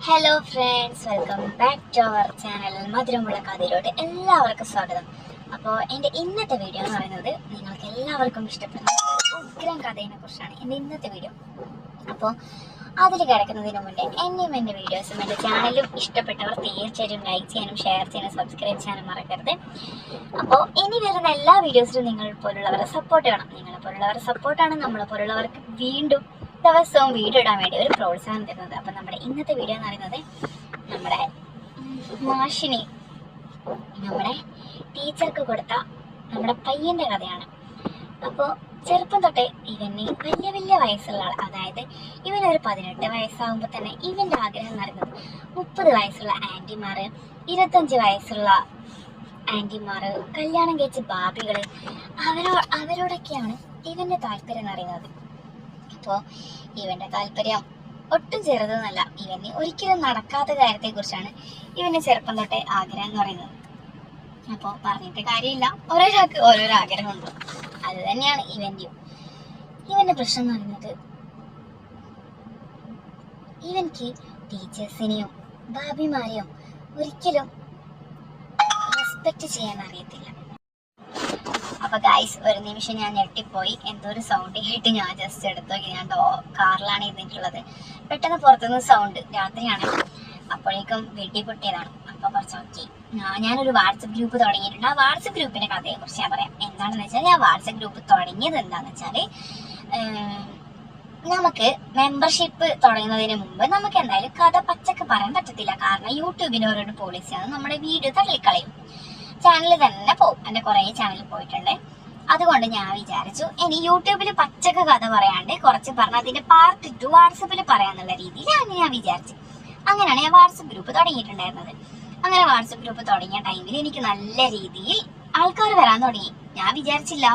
Hello friends, welcome back to our channel മധുരമുള്ള കഥയിലോട്ട് എല്ലാവർക്കും സ്വാഗതം. അപ്പോൾ എൻ്റെ ഇന്നത്തെ വീഡിയോ എന്ന് പറയുന്നത് നിങ്ങൾക്ക് എല്ലാവർക്കും ഇഷ്ടപ്പെടുന്ന ഉഗ്രം കഥയെ കുറിച്ചാണ് എൻ്റെ ഇന്നത്തെ വീഡിയോ. അപ്പോൾ അതിൽ കിടക്കുന്നതിന് മുന്നേ എന്നെയും എൻ്റെ വീഡിയോസും എൻ്റെ ചാനലും ഇഷ്ടപ്പെട്ടവർ തീർച്ചയായിട്ടും ലൈക്ക് ചെയ്യാനും ഷെയർ ചെയ്യാനും സബ്സ്ക്രൈബ് ചെയ്യാനും മറക്കരുത്. അപ്പോൾ ഇനി വരുന്ന എല്ലാ വീഡിയോസിലും നിങ്ങൾ പോലുള്ളവരെ സപ്പോർട്ട് വേണം. നിങ്ങളെ പോലുള്ളവരുടെ സപ്പോർട്ടാണ് നമ്മളെ പോലുള്ളവർക്ക് വീണ്ടും ദിവസവും വീഡിയോ ഇടാൻ വേണ്ടി ഒരു പ്രോത്സാഹനം തരുന്നത്. അപ്പം നമ്മുടെ ഇന്നത്തെ വീഡിയോ എന്ന് പറയുന്നത് നമ്മുടെ മാഷിനി നമ്മുടെ ടീച്ചർക്ക് കൊടുത്ത നമ്മുടെ പയ്യന്റെ കഥയാണ്. അപ്പോൾ ചെറുപ്പം തൊട്ടേ ഇവന് വലിയ വലിയ വയസ്സുള്ള ആൾ, അതായത് ഇവനൊരു 18 വയസ്സാകുമ്പോൾ തന്നെ ഇവന്റെ ആഗ്രഹം നടന്നത് 30 വയസ്സുള്ള ആന്റിമാര്, 25 വയസ്സുള്ള ആന്റിമാര്, കല്യാണം കഴിച്ച ബാബികള്, അവരോടൊക്കെയാണ് ഇവന്റെ താല്പര്യം അറിയുന്നത്. അപ്പോൾ ഇവന്റെ താല്പര്യം ഒട്ടും ചെറുതെന്നല്ല, ഇവന് ഒരിക്കലും നടക്കാത്ത കാര്യത്തെ കുറിച്ചാണ് ഇവന്റെ ചെറുപ്പം തൊട്ടേ ആഗ്രഹം എന്ന് പറയുന്നത്. അപ്പോൾ പറഞ്ഞിട്ട് കാര്യമില്ല, ഓരോരാൾക്ക് ഓരോരോ ആഗ്രഹമുണ്ട്. അത് തന്നെയാണ് ഇവന്റെ പ്രശ്നം എന്ന് പറയുന്നത്, ഇവൻക്ക് ടീച്ചേഴ്സിനെയും ഭാബിമാരെയും ഒരിക്കലും റെസ്പെക്ട് ചെയ്യാൻ അറിയത്തില്ല. അപ്പൊ ഗൈസ്, ഒരു നിമിഷം ഞാൻ ഞെട്ടിപ്പോയി. എന്തോ ഒരു സൗണ്ട് കേട്ട് ഞാൻ ജസ്റ്റ് എടുത്തു. ഞാൻ കാറിലാണ് ഇരുന്നിട്ടുള്ളത്. പെട്ടെന്ന് പുറത്തുനിന്ന് സൗണ്ട്, രാത്രിയാണ്, അപ്പോഴേക്കും വെടി പൊട്ടിയതാണ്. അപ്പൊ കുറച്ച് ഓക്കെ, ഞാനൊരു വാട്സപ്പ് ഗ്രൂപ്പ് തുടങ്ങിയിട്ടുണ്ട്. ആ വാട്സപ്പ് ഗ്രൂപ്പിന്റെ കഥയെ കുറിച്ച് ഞാൻ പറയാം. എന്താണെന്ന് വെച്ചാൽ, ഞാൻ വാട്സപ്പ് ഗ്രൂപ്പ് തുടങ്ങിയത് എന്താന്ന് വെച്ചാല്, നമുക്ക് മെമ്പർഷിപ്പ് തുടങ്ങുന്നതിന് മുമ്പ് നമുക്ക് എന്തായാലും കഥ പച്ചക്ക് പറയാൻ പറ്റത്തില്ല. കാരണം യൂട്യൂബിന്റെ ഓരോ പോളിസിയാണ് നമ്മുടെ വീഡിയോ തള്ളിക്കളയും, ചാനൽ തന്നെ പോകും. എൻ്റെ കുറേ ചാനൽ പോയിട്ടുണ്ട്. അതുകൊണ്ട് ഞാൻ വിചാരിച്ചു ഇനി യൂട്യൂബിൽ പച്ചക്ക് കഥ പറയാണ്ട് കുറച്ച് പറഞ്ഞ അതിന്റെ പാർട്ട് 2 വാട്സപ്പിൽ പറയാന്നുള്ള രീതിയിലാണ് ഞാൻ വിചാരിച്ചു. അങ്ങനെയാണ് ഞാൻ വാട്സപ്പ് ഗ്രൂപ്പ് തുടങ്ങിയിട്ടുണ്ടായിരുന്നത്. അങ്ങനെ വാട്സപ്പ് ഗ്രൂപ്പ് തുടങ്ങിയ ടൈമിൽ എനിക്ക് നല്ല രീതിയിൽ ആൾക്കാർ വരാൻ തുടങ്ങി. ഞാൻ വിചാരിച്ചില്ല.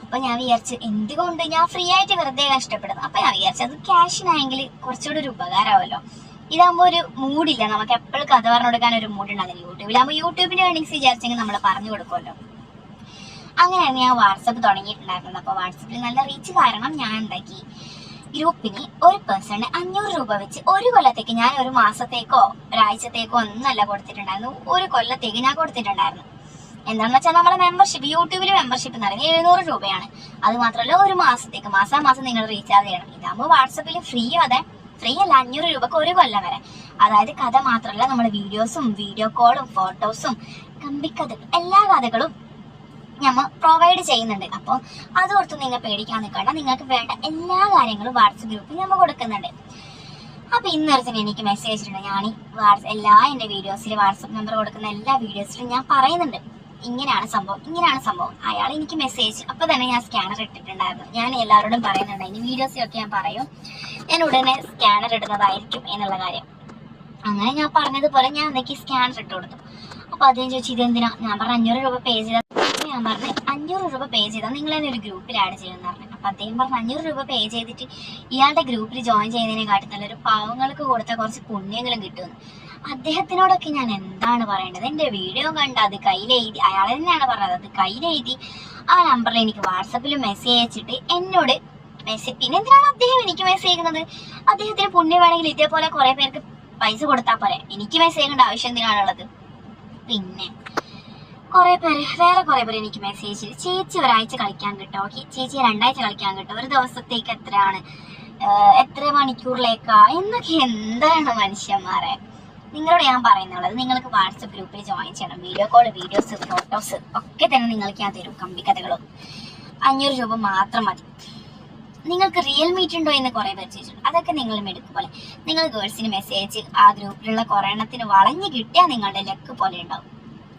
അപ്പൊ ഞാൻ വിചാരിച്ചു, എന്തുകൊണ്ട് ഞാൻ ഫ്രീ ആയിട്ട് വെറുതെ കഷ്ടപ്പെടുന്നു. അപ്പൊ ഞാൻ വിചാരിച്ചു, അത് ക്യാഷിനായെങ്കിൽ കുറച്ചുകൂടി ഒരു ഉപകാരമാവല്ലോ. ഇതാകുമ്പോ ഒരു മൂഡില്ല, നമുക്ക് എപ്പോഴും കഥ പറഞ്ഞു കൊടുക്കാൻ ഒരു മൂഡ് ഉണ്ടാകുന്നില്ല. യൂട്യൂബിലാകുമ്പോൾ യൂട്യൂബിന്റെ ഏർണിങ്സ് വിചാരിച്ചെങ്കിൽ നമ്മൾ പറഞ്ഞു കൊടുക്കുമല്ലോ. അങ്ങനെയാണ് ഞാൻ വാട്സപ്പ് തുടങ്ങിയിട്ടുണ്ടായിരുന്നത്. അപ്പോൾ വാട്സപ്പിൽ നല്ല റീച്ച് കാരണം ഞാൻ എന്താക്കി, ഗ്രൂപ്പിന് ഒരു പേഴ്സണിന് 500 രൂപ വെച്ച് ഒരു കൊല്ലത്തേക്ക്, ഞാൻ ഒരു മാസത്തേക്കോ ഒരാഴ്ചത്തേക്കോ ഒന്നല്ല കൊടുത്തിട്ടുണ്ടായിരുന്നു, ഒരു കൊല്ലത്തേക്ക് ഞാൻ കൊടുത്തിട്ടുണ്ടായിരുന്നു. എന്താണെന്ന് വെച്ചാൽ നമ്മളെ മെമ്പർഷിപ്പ്, യൂട്യൂബിൽ മെമ്പർഷിപ്പ് എന്ന് പറയുന്നത് 700 രൂപയാണ്. അത് മാത്രമല്ല, ഒരു മാസത്തേക്ക്, മാസം നിങ്ങൾ റീചാർജ് ചെയ്യണം. ഇതാകുമ്പോൾ വാട്സപ്പിൽ ഫ്രീ അല്ല, 500 രൂപക്ക് ഒരു കൊല്ലം വരെ. അതായത് കഥ മാത്രമല്ല, നമ്മുടെ വീഡിയോസും വീഡിയോ കോളും ഫോട്ടോസും കമ്പിക്കഥകൾ, എല്ലാ കഥകളും നമ്മൾ പ്രൊവൈഡ് ചെയ്യുന്നുണ്ട്. അപ്പോൾ അതോർത്ത് നിങ്ങൾ പേടിക്കാൻ നിൽക്കണ്ട, നിങ്ങൾക്ക് വേണ്ട എല്ലാ കാര്യങ്ങളും വാട്സപ്പ് ഗ്രൂപ്പിൽ നമ്മൾ കൊടുക്കുന്നുണ്ട്. അപ്പൊ ഇന്നൊരുത്തിന് എനിക്ക് മെസ്സേജ് ഇട്ടുണ്ട്. ഞാൻ എല്ലാ എൻ്റെ വീഡിയോസിൽ വാട്സപ്പ് നമ്പർ കൊടുക്കുന്ന എല്ലാ വീഡിയോസിലും ഞാൻ പറയുന്നുണ്ട്, ഇങ്ങനെയാണ് സംഭവം. അയാൾ എനിക്ക് മെസ്സേജ്, അപ്പൊ തന്നെ ഞാൻ സ്കാനർ ഇട്ടിട്ടുണ്ടായിരുന്നു. ഞാൻ എല്ലാവരോടും പറയുന്നുണ്ട്, ഇനി വീഡിയോസിലൊക്കെ ഞാൻ പറയും, ഞാൻ ഉടനെ സ്കാനർ ഇടുന്നതായിരിക്കും എന്നുള്ള കാര്യം. അങ്ങനെ ഞാൻ പറഞ്ഞതുപോലെ ഞാൻ എനിക്ക് സ്കാനർ ഇട്ട് കൊടുത്തു. അപ്പൊ അദ്ദേഹം ചോദിച്ചു, ഇതെന്തിനാ? ഞാൻ പറഞ്ഞു 500 രൂപ പേ ചെയ്താൽ. ഞാൻ പറഞ്ഞു 500 രൂപ പേ ചെയ്താൽ നിങ്ങൾ തന്നെ ഒരു ഗ്രൂപ്പിൽ ആഡ് ചെയ്യുമെന്ന് പറഞ്ഞു. അപ്പൊ അദ്ദേഹം പറഞ്ഞു, 500 രൂപ പേ ചെയ്തിട്ട് ഇയാളുടെ ഗ്രൂപ്പിൽ ജോയിൻ ചെയ്യുന്നതിനെക്കാട്ടി നല്ലൊരു പാവങ്ങൾക്ക് കൊടുത്ത കുറച്ച് പുണ്യങ്ങളും കിട്ടുമെന്ന്. അദ്ദേഹത്തിനോടൊക്കെ ഞാൻ എന്താണ് പറയേണ്ടത്? എൻ്റെ വീഡിയോ കണ്ട് അത് കയ്യിലെഴുതി, അയാൾ തന്നെയാണ് പറഞ്ഞത്, അത് കയ്യിലെഴുതി ആ നമ്പറിൽ എനിക്ക് വാട്സപ്പിൽ മെസ്സേജ് അയച്ചിട്ട് എന്നോട് മെസ്സേജ്. പിന്നെ എന്തിനാണ് അദ്ദേഹം എനിക്ക് മെസ്സേജ് ചെയ്യുന്നത്? അദ്ദേഹത്തിന് പുണ്യം വേണമെങ്കിൽ ഇതേപോലെ കുറെ പേർക്ക് പൈസ കൊടുത്താൽ പോരെ, എനിക്ക് മെസ്സേജ് ചെയ്യേണ്ട ആവശ്യം എന്തിനാണുള്ളത്? പിന്നെ വേറെ കുറെ പേര് എനിക്ക് മെസ്സേജ് ചെയ്ത്, ചേച്ചി ഒരാഴ്ച കളിക്കാൻ കിട്ടും, ഓക്കെ ചേച്ചി 2 ആഴ്ച കളിക്കാൻ കിട്ടും, ഒരു ദിവസത്തേക്ക് എത്രയാണ്, എത്ര മണിക്കൂറിലേക്കാ എന്നൊക്കെ. എന്താണ് മനുഷ്യന്മാരെ, നിങ്ങളോട് ഞാൻ പറയുന്നുള്ളത്, നിങ്ങൾക്ക് വാട്സപ്പ് ഗ്രൂപ്പിൽ ജോയിൻ ചെയ്യണം. വീഡിയോ കോൾ, വീഡിയോസ്, ഫോട്ടോസ് ഒക്കെ തന്നെ നിങ്ങൾക്ക് ഞാൻ തരും, കമ്പിക്കഥകളും. 500 രൂപ മാത്രം മതി. നിങ്ങൾക്ക് റിയൽ മീറ്റ് ഉണ്ടോ എന്ന് കുറെ പേർ ചോദിച്ചിട്ടുണ്ട്. അതൊക്കെ നിങ്ങൾ മെടുക്ക് പോലെ, നിങ്ങൾ ഗേൾസിന് മെസ്സേജ് ആ ഗ്രൂപ്പിലുള്ള കുറെ എണ്ണത്തിന് വളഞ്ഞു കിട്ടിയാൽ നിങ്ങളുടെ ലക്ക് പോലെ ഉണ്ടാവും.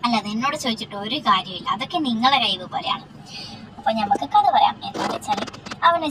അല്ലാതെ എന്നോട് ചോദിച്ചിട്ട് ഒരു കാര്യമില്ല, അതൊക്കെ നിങ്ങളുടെ കഴിവ് പോലെയാണ്. അപ്പൊ നമുക്ക് കഥ പറയാം. എന്താണെന്ന് വെച്ചാൽ, അവനെ